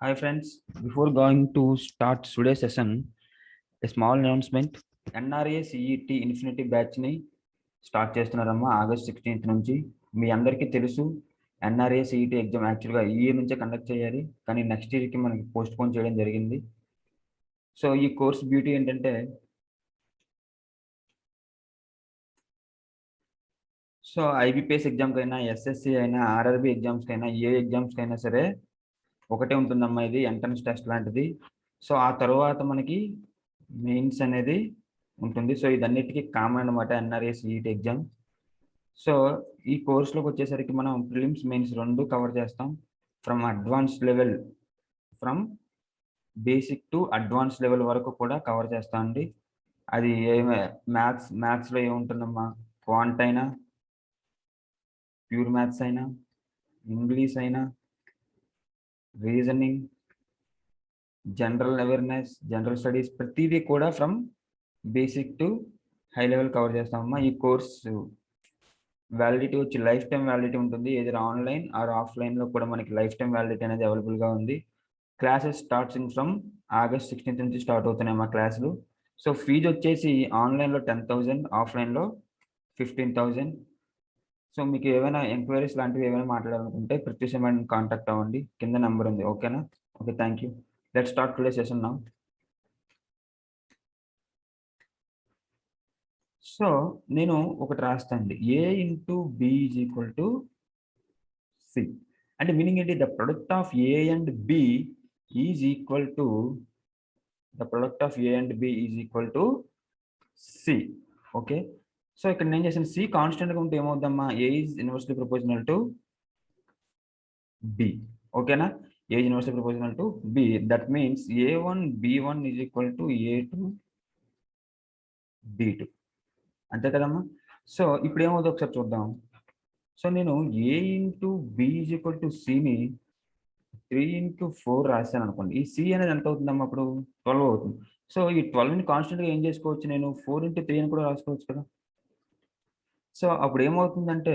Hi friends, before going to start today's session, a small announcement. NRA CET infinity బ్యాచ్ని start చేస్తున్నారమ్మా August 16th నుంచి. మీ అందరికీ తెలుసు NRA CET exam యాక్చువల్గా ఈ ఇయర్ నుంచే కండక్ట్ చేయాలి, కానీ నెక్స్ట్ ఇయర్కి మనకి పోస్ట్ పోన్ చేయడం జరిగింది. సో ఈ కోర్స్ బ్యూటీ ఏంటంటే సో ఐబిపిఎస్ ఎగ్జామ్కైనా ఎస్ఎస్సి అయినా ఆర్ఆర్బి ఎగ్జామ్స్కైనా ఏ ఎగ్జామ్స్కైనా సరే ఒకటే ఉంటుందమ్మా, ఇది ఎంట్రన్స్ టెస్ట్ లాంటిది. సో ఆ తర్వాత మనకి మెయిన్స్ అనేది ఉంటుంది. సో ఇదన్నిటికీ కామన్ అనమాట ఎన్ఆర్ఏ సిఈటి ఎగ్జామ్. సో ఈ కోర్సులోకి వచ్చేసరికి మనం ప్రిలిమ్స్ మెయిన్స్ రెండు కవర్ చేస్తాం. From advance level, from basic to advance level వరకు కూడా కవర్ చేస్తాం అండి. అది మ్యాథ్స్లో ఏముంటుందమ్మా, క్వాంట్ అయినా, ప్యూర్ మ్యాథ్స్ అయినా, ఇంగ్లీష్ అయినా, reasoning, general awareness, general studies, ప్రతిదీ కూడా from basic to high level cover చేస్తామమ్మా. ఈ కోర్సు వ్యాలిడిటీ వచ్చి లైఫ్ టైం వ్యాలిడిటీ ఉంటుంది. ఏదైనా ఆన్లైన్ ఆర్ ఆఫ్లైన్లో కూడా మనకి లైఫ్ టైం వ్యాలిడిటీ అనేది అవైలబుల్గా ఉంది. Classes starts from August 16th నుంచి స్టార్ట్ అవుతున్నాయి మా క్లాసులు. సో ఫీజు వచ్చేసి ఆన్లైన్లో 10,000, ఆఫ్లైన్లో 15,000. సో మీకు ఏమైనా ఎంక్వైరీస్ లాంటివి ఏమైనా మాట్లాడాలనుకుంటే ప్రత్యూషమైన కాంటాక్ట్ అవ్వండి, కింద నెంబర్ ఉంది. ఓకేనా? Okay, thank you. Let's start today session now. So నేను ఒకటి రాస్తానండి, a into b is equal to c. అంటే మీనింగ్ ఏంటి? The product of a and b is equal to c. Okay, so ఇక్కడ నేను చేసిన సి కాన్స్టెంట్గా ఉంటే ఏమవుద్దమ్మా, a is inversely proportional to b. ఓకేనా? A is inversely proportional to b. That means A1 B1 is equal to A2 B2. అంతే కదమ్మా? So ఇప్పుడు ఏమవుతుంది ఒకసారి చూద్దాం. సో నేను a into b is equal to సిని 3/4 రాశాను అనుకోండి. ఈ సి అనేది ఎంత అవుతుందమ్మా? అప్పుడు 12 అవుతుంది. సో ఈ 12ని కాన్స్టెంట్గా ఏం చేసుకోవచ్చు, నేను 4/3 అని కూడా రాసుకోవచ్చు కదా. సో అప్పుడు ఏమవుతుందంటే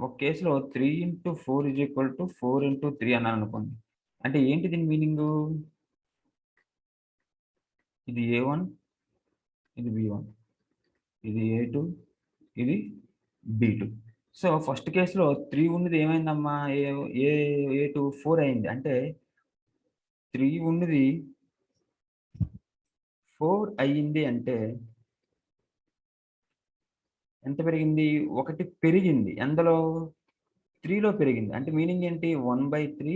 ఒక కేసులో 3/4 ఈజ్ ఈక్వల్ టు 4/3 అన్నాను అనుకోండి. అంటే ఏంటి దీని మీనింగు? ఇది A1, ఇది B1, ఇది A2, ఇది B2. సో ఫస్ట్ కేసులో 3 ఉన్నది ఏమైందమ్మా, A2 4 అయింది. అంటే 3 ఉన్నది 4 అయ్యింది అంటే ఎంత పెరిగింది? 1 పెరిగింది. ఎందులో? 3లో పెరిగింది. అంటే మీనింగ్ ఏంటి? 1/3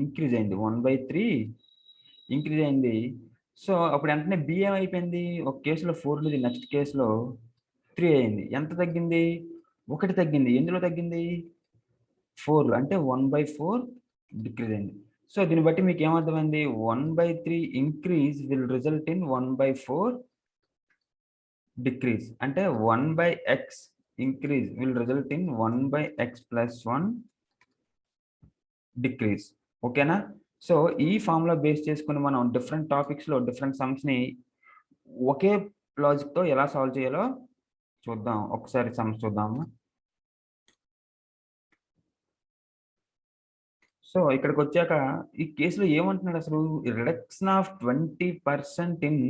ఇంక్రీజ్ అయింది. 1/3 ఇంక్రీజ్ అయింది. సో అప్పుడు వెంటనే బి ఏమైపోయింది? ఒక కేసులో 4 ఉన్నది, నెక్స్ట్ కేసులో 3 అయింది. ఎంత తగ్గింది? 1 తగ్గింది. ఎందులో తగ్గింది? 4. అంటే 1/4 డిక్రీజ్ అయింది. సో దీన్ని బట్టి మీకు ఏమర్థమైంది? 1/3 increase will result in 1/4 decrease. అంటే 1/x increase will result in 1/x + 1 decrease. ఓకేనా? సో ఈ ఫార్ములా బేస్ చేసుకుని మనం డిఫరెంట్ టాపిక్స్లో డిఫరెంట్ సమ్స్ని ఒకే లాజిక్తో ఎలా సాల్వ్ చేయాలో చూద్దాం. ఒకసారి సమ్స్ చూద్దాము. సో ఇక్కడికి వచ్చాక ఈ కేసులో ఏమంటున్నాడు అసలు? Reduction of 20% in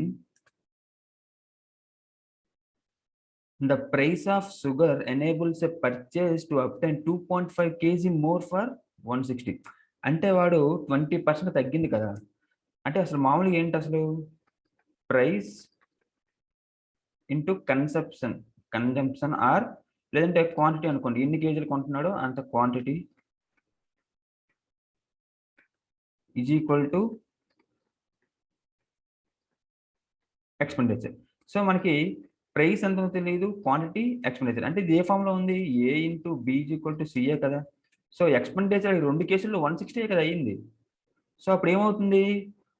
the price of sugar enables a purchase to obtain 2.5 kg more for 160. అంటే వాడు 20% తగ్గింది కదా. అంటే అసలు మామూలుగా ఏంటి అసలు? ప్రైస్ ఇంటూ కన్జంప్షన్ ఆర్ లేదంటే క్వాంటిటీ అనుకోండి. ఎన్ని కేజీలు కొంటున్నాడో అంత quantity is equal to expenditure. So మనకి ప్రైస్ ఎంతో తెలియదు, క్వాంటిటీ, ఎక్స్పెండిచర్. అంటే ఇది ఏ ఫామ్లో ఉంది? A into b is equal to సిఏ కదా. సో ఎక్స్పెండిచర్ ఈ రెండు కేసుల్లో 160 కదా అయ్యింది. సో అప్పుడు ఏమవుతుంది?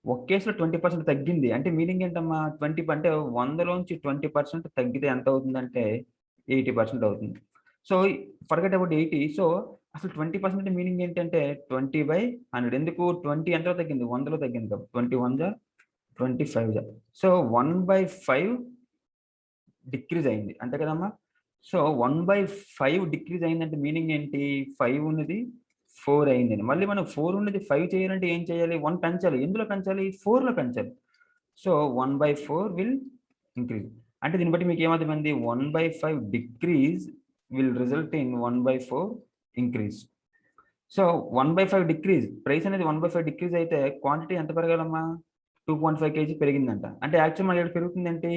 ఒక కేసులో 20% తగ్గింది. అంటే మీనింగ్ ఏంటమ్మా? 20 అంటే 100లోంచి 20% తగ్గితే ఎంత అవుతుందంటే 80% అవుతుంది. So forget about 80. సో అసలు 20% మీనింగ్ ఏంటంటే 20/100. ఎందుకు? 20 ఎంతలో తగ్గింది? 100లో తగ్గింది కదా. 21 జా 25 జా. సో 1/5 డిక్రీజ్ అయింది. అంతే కదమ్మా. సో 1/5 డిక్రీజ్ అయిందంటే మీనింగ్ ఏంటి? 5 ఉన్నది 4 అయిందండి. మళ్ళీ మనం 4 ఉన్నది 5 చేయాలంటే ఏం చేయాలి? 1 పెంచాలి. ఎందులో పెంచాలి? 4లో పెంచాలి. So 1/4 will increase. అంటే దీన్ని బట్టి మీకు ఏమర్థమైంది? 1/5 decrease will result in 1/4 increase. So 1/5 decrease, price అనేది 1/5 డిక్రీజ్ అయితే క్వాంటిటీ ఎంత పెరగాలమ్మా? 2.5 kg పెరిగిందంట. అంటే యాక్చువల్ మనకి ఇక్కడ పెరుగుతుంది ఏంటి?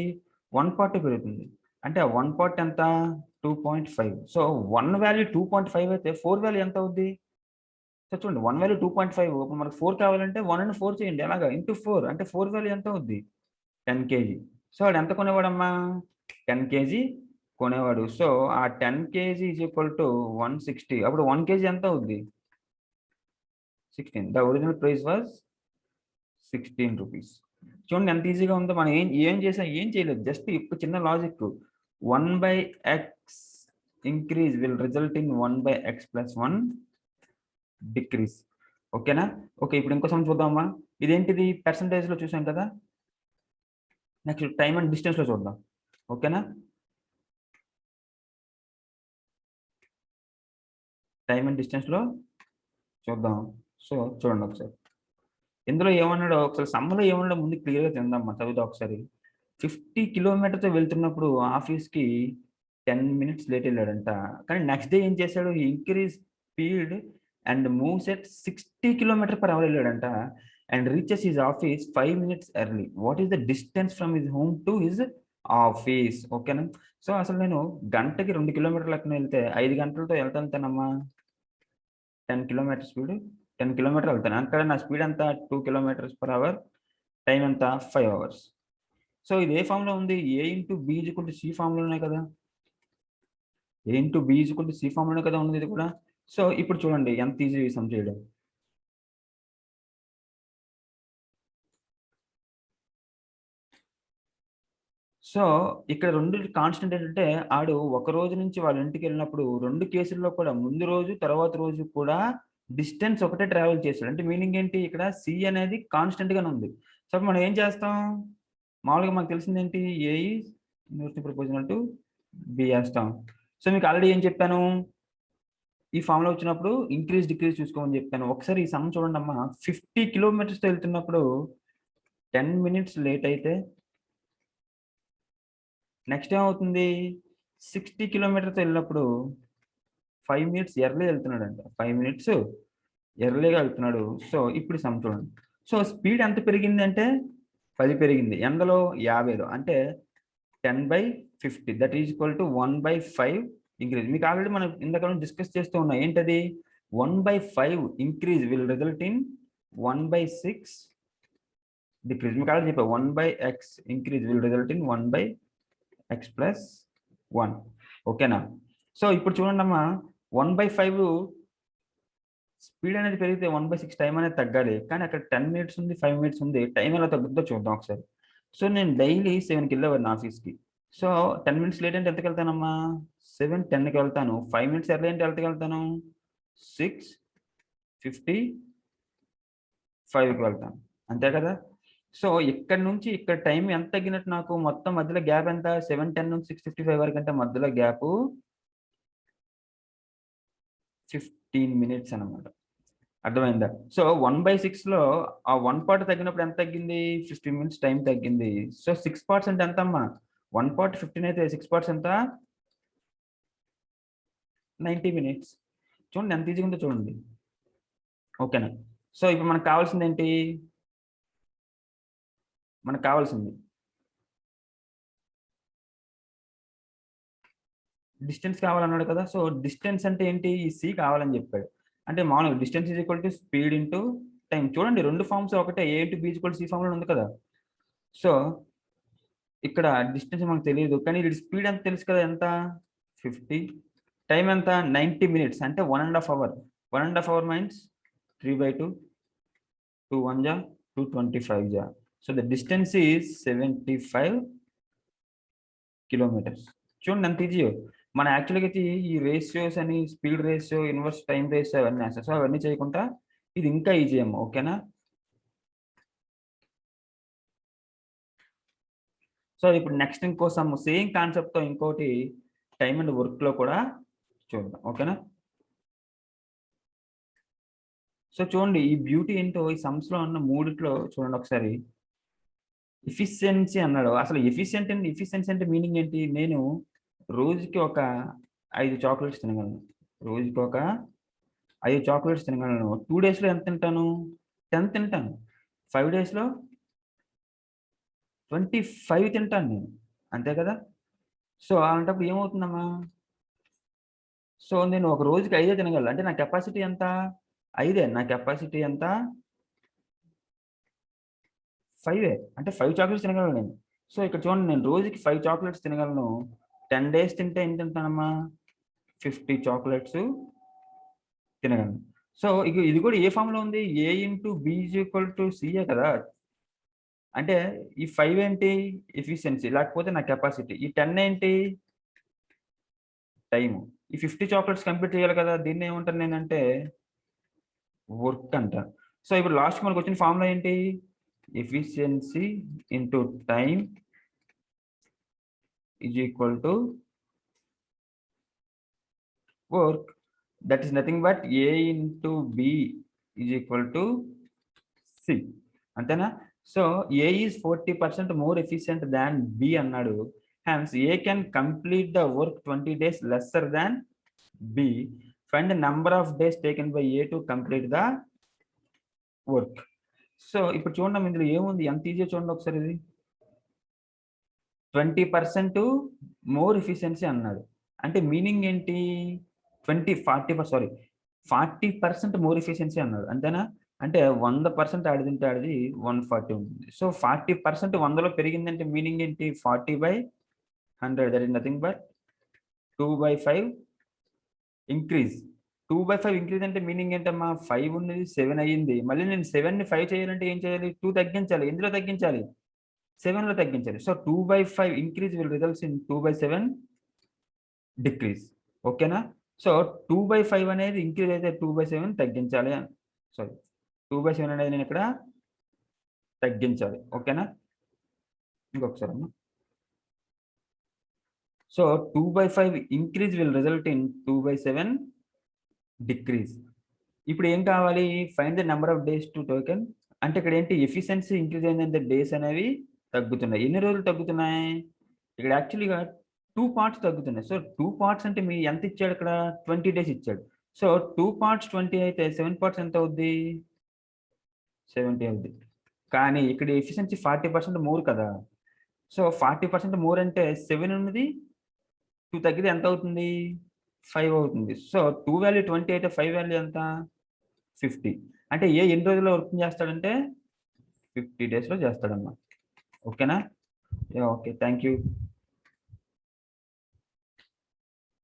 1 పార్ట్ పెరుగుతుంది. అంటే ఆ 1 పార్ట్ ఎంత? 2.5. సో 1 వాల్యూ 2.5 అయితే 4 వాల్యూ ఎంత అవుద్ది? సో చూడండి, 1 వాల్యూ 2.5, ఇప్పుడు మనకు 4 కావాలంటే 1 4 చేయండి. ఎలాగా? ఇంటూ 4 అంటే 4 వాల్యూ ఎంత అవుద్ది? 10 kg. సో వాడు ఎంత కొనేవాడమ్మా? 10 kg కొనేవాడు. సో ఆ 10 kg ఈజ్ ఈక్వల్ టు 160. అప్పుడు 1 kg ఎంత అవుద్ది? 16. The original price was 16 rupees. చూడండి ఎంత ఈజీగా ఉందో. మనం ఏం చేసాం? ఏం చేయలేదు. జస్ట్ ఇప్పుడు చిన్న logic. 1/x increase will result in 1/x plus 1 decrease. ఓకేనా? ఓకే, ఇప్పుడు ఇంకో సమ్ చూద్దామా? ఇదేంటిది? పర్సంటేజ్ లో చూసాం కదా. నెక్స్ట్ టైమ్ అండ్ డిస్టెన్స్ లో చూద్దాం. ఓకేనా? టైమ్ అండ్ డిస్టెన్స్ లో చూద్దాం. సో చూడండి ఒకసారి ఇందులో ఏమన్నాడో ఒకసారి, సమ్మలో ఏమన్నాడో ముందు క్లియర్గా తిందాం, చదువుతా ఒకసారి. 50 కిలోమీటర్తో వెళ్తున్నప్పుడు ఆఫీస్కి 10 minutes లేట్ వెళ్ళాడంట. కానీ నెక్స్ట్ డే ఏం చేశాడు? Increase speed and moves at 60 km/h వెళ్ళాడంట. And reaches his office 5 minutes early. What is the distance from his home to his office? ఓకేనా? సో అసలు నేను గంటకి 2 kilometers లెక్కన వెళ్తే 5 గంటలతో వెళ్తానమ్మా. 10 kilometers స్పీడ్ 10 kilometers వెళ్తాను. అక్కడ నా స్పీడ్ ఎంత? 2 km/h. టైం ఎంత? 5 hours. సో ఇది ఏ ఫామ్ లో ఉంది? A into B is equal to C form లోనే కదా. A into B is equal to C form లోనే కదా ఉంది ఇది కూడా. సో ఇప్పుడు చూడండి ఎంత ఈజీ సమ్ చేయడం. సో ఇక్కడ రెండు కాన్స్టెంట్ ఏంటంటే, ఆడు ఒక రోజు నుంచి వాళ్ళ ఇంటికి వెళ్ళినప్పుడు 2 కేసుల్లో కూడా ముందు రోజు తర్వాత రోజు కూడా డిస్టెన్స్ ఒకటే ట్రావెల్ చేశాడు. అంటే మీనింగ్ ఏంటి? ఇక్కడ C అనేది కాన్స్టెంట్ గానే ఉంది. సో మనం ఏం చేస్తాం? మామూలుగా మనకు తెలిసింది ఏంటి? A is inversely proportional to B వేస్తాం. సో మీకు ఆల్రెడీ ఏం చెప్పాను? ఈ ఫామ్ లో వచ్చినప్పుడు ఇంక్రీజ్ డిక్రీజ్ చూసుకోమని చెప్పాను. ఒకసారి ఈ సమ్ చూడండి అమ్మా. 50 kilometers తో వెళ్తున్నప్పుడు 10 minutes లేట్ అయితే నెక్స్ట్ ఏమవుతుంది? 60 kilometers తో వెళ్ళినప్పుడు 5 minutes ఎర్లీ వెళ్తున్నాడు అంట. 5 minutes ఎర్లీగా వెళ్తున్నాడు. సో ఇప్పుడు సమ్ చూడండి. సో స్పీడ్ ఎంత పెరిగింది అంటే 10 పెరిగింది. ఎందలో? 50లో. అంటే 10/50 that is equal to 1/5 increase. మీకు ఆల్రెడీ మనం ఇందాక డిస్కస్ చేస్తూ ఉన్నాం. ఏంటది? 1/5 increase will result in 1/6 decrease. మీకు ఆల్రెడీ చెప్పా 1/x increase will result in 1/x plus 1. ఓకేనా? సో ఇప్పుడు చూడండి అమ్మా, 1/5 స్పీడ్ అనేది పెరిగితే 1/6 టైం అనేది తగ్గాలి. కానీ అక్కడ 10 minutes ఉంది, 5 minutes ఉంది. టైం ఎలా తగ్గుతుందో చూద్దాం ఒకసారి. సో నేను డైలీ 7కి వెళ్ళేవాడిని ఆఫీస్కి. సో 10 minutes లేట్ అంటే ఎంతకి వెళ్తానమ్మా? 7:10కి వెళ్తాను. 5 minutes ఎర్లీ అంటే ఎంతకి వెళ్తాను? 6:55కి వెళ్తాను. అంతే కదా. సో ఇక్కడ నుంచి ఇక్కడ టైం ఎంత తగ్గినట్టు నాకు? మొత్తం మధ్యలో గ్యాప్ ఎంత? 7:10 నుంచి 6:55 వరకు అంటే మధ్యలో గ్యాప్ 15 minutes అనమాట. అర్థమైందా? సో 1/6లో ఆ 1 part తగ్గినప్పుడు ఎంత తగ్గింది? 15 minutes టైం తగ్గింది. సో 6 parts అంటే ఎంతమ్మా? 1 part 15 అయితే 6 parts ఎంత? 90 minutes. చూడండి ఎంత ఈజీగా ఉందో చూడండి. ఓకేనా? సో ఇప్పుడు మనకు కావాల్సింది ఏంటి? మనకు కావాల్సింది డిస్టెన్స్ కావాలన్నాడు కదా. సో డిస్టెన్స్ అంటే ఏంటి? ఈ C కావాలని చెప్పాడు. అంటే మామూలుగా distance is equal to speed into time. చూడండి రెండు ఫార్మ్స్ ఒకటే. A into B is equal to C form లో ఉంది కదా. సో ఇక్కడ డిస్టెన్స్ మనకు తెలియదు, కానీ ఇది స్పీడ్ ఎంత తెలుసు కదా. ఎంత? 50. టైం ఎంత? 90 minutes. అంటే 1.5 hour. 1.5 hour means 3/2. 2 1 జా 225 జా. So the distance is 75 kilometers. చూడండి ఎంత ఈజీ. మన యాక్చువల్గా అయితే ఈ రేషియోస్ అని, speed ratio, inverse time ratio అవన్నీ వేస్తాం. సో అవన్నీ చేయకుండా ఇది ఇంకా ఈజీ అమ్మ. ఓకేనా? సో ఇప్పుడు నెక్స్ట్ ఇంకోసం సేమ్ కాన్సెప్ట్తో ఇంకోటి టైం అండ్ వర్క్లో కూడా చూద్దాం. ఓకేనా? సో చూడండి ఈ బ్యూటీ ఏంటో ఈ సమ్స్లో ఉన్న మూడిట్లో చూడండి ఒకసారి. ఎఫిషియన్సీ అన్నాడు. అసలు ఎఫిషియన్సీ అంటే మీనింగ్ ఏంటి? నేను రోజుకి ఒక 5 చాక్లెట్స్ తినగలను. రోజుకి ఒక 5 చాక్లెట్స్ తినగలను. 2 డేస్‌లో ఎంత తింటాను? 10 తింటాను. 5 డేస్‌లో 25 తింటాను నేను. అంతే కదా! సో, అలాంటప్పుడు ఏమవుతుందమ్మా? సో, నేను ఒక రోజుకి 5 తినగలను. అంటే నా కెపాసిటీ ఎంత? 5 నా కెపాసిటీ ఎంత? 5 అంటే 5 చాక్లెట్స్ తినగలను నేను. సో, ఇక్కడ చూడండి నేను రోజుకి 5 చాక్లెట్స్ తినగలను. 10 డేస్ తింటే ఎన్ని తింటానమ్మా? 50 చాక్లెట్స్ తినగలను. సో, ఇది కూడా ఏ ఫార్మ్‌లో ఉంది? A into B is equal to CA కదా! అంటే ఈ 5 ఏంటి? ఎఫిషియన్సీ లేకపోతే నా కెపాసిటీ. ఈ 10 ఏంటి? టైము. ఈ 50 చాక్లెట్స్ కంప్లీట్ చేయాలి కదా! దీన్ని ఏమంటాను నేనంటే వర్క్ అంటాను. సో, ఇప్పుడు లాస్ట్‌కి మనకొచ్చిన ఫార్ములా ఏంటి? Efficiency into time is equal to work. That is nothing but A into B is equal to C. అంతేనా? So, A is 40% more efficient than B అన్నాడు. Hence A can complete the work 20 days lesser than B. Find the number of days taken by A to complete the work. So, ఇప్పుడు చూడండి ఇందులో ఏముంది? ఎంత ఈజీయో చూడండి ఒకసారి ఇది. 20% మోర్ ఎఫిషియన్సీ అన్నాడు. అంటే మీనింగ్ ఏంటి? 40% మోర్ ఎఫిషియన్సీ అన్నాడు. అంతేనా? అంటే 100% ఆడిదింటే ఆడిది 140 ఉంటుంది. సో, 40% 100లో పెరిగిందంటే మీనింగ్ ఏంటి? 40/100 that is nothing but 2/5 increase. 2/5 increase అంటే మీనింగ్ ఏంటమ్మా? 5 ఉన్నది 7 అయ్యింది. మళ్ళీ నేను 7ని 5 చేయాలంటే ఏం చేయాలి? 2 తగ్గించాలి. ఎందులో తగ్గించాలి? 7లో తగ్గించాలి. So, 2/5 increase will results in 2/7 decrease. ఓకేనా? సో, 2/5 అనేది ఇంక్రీజ్ అయితే 2/7 తగ్గించాలి అని. సారీ 2/7 అనేది నేను ఇక్కడ తగ్గించాలి. ఓకేనా? ఇంకొకసారమ్మా. So, 2/5 increase will result in 2/7 decrease. ఇప్పుడు ఏం కావాలి? Find the number of days to taken. అంటే ఇక్కడ ఏంటి? ఎఫిషియన్సీ ఇంక్రీజ్ అయిందంటే డేస్ అనేవి తగ్గుతున్నాయి. ఎన్ని రోజులు తగ్గుతున్నాయి? ఇక్కడ యాక్చువల్‌గా 2 పార్ట్స్ తగ్గుతున్నాయి. సో, 2 పార్ట్స్ అంటే ఎంత ఇచ్చాడు ఇక్కడ? 20 డేస్ ఇచ్చాడు. సో, 2 పార్ట్స్ 20 అయితే 7 పార్ట్స్ ఎంత అవుద్ది? 70 అవుద్ది. కానీ ఇక్కడ ఎఫిషియన్సీ 40% మోర్ కదా! సో, 40% మోర్ అంటే 7 ఉన్నది 2 తగ్గితే ఎంత అవుతుంది? 5 అవుతుంది. సో, 2 వాల్యూ 20 అయితే 5 వాల్యూ ఎంత? 50. అంటే ఎన్ని రోజుల్లో వర్క్ చేస్తాడంటే 50 డేస్‌లో చేస్తాడన్నమాట. ఓకేనా? యాహ్! ఓకే. Thank you.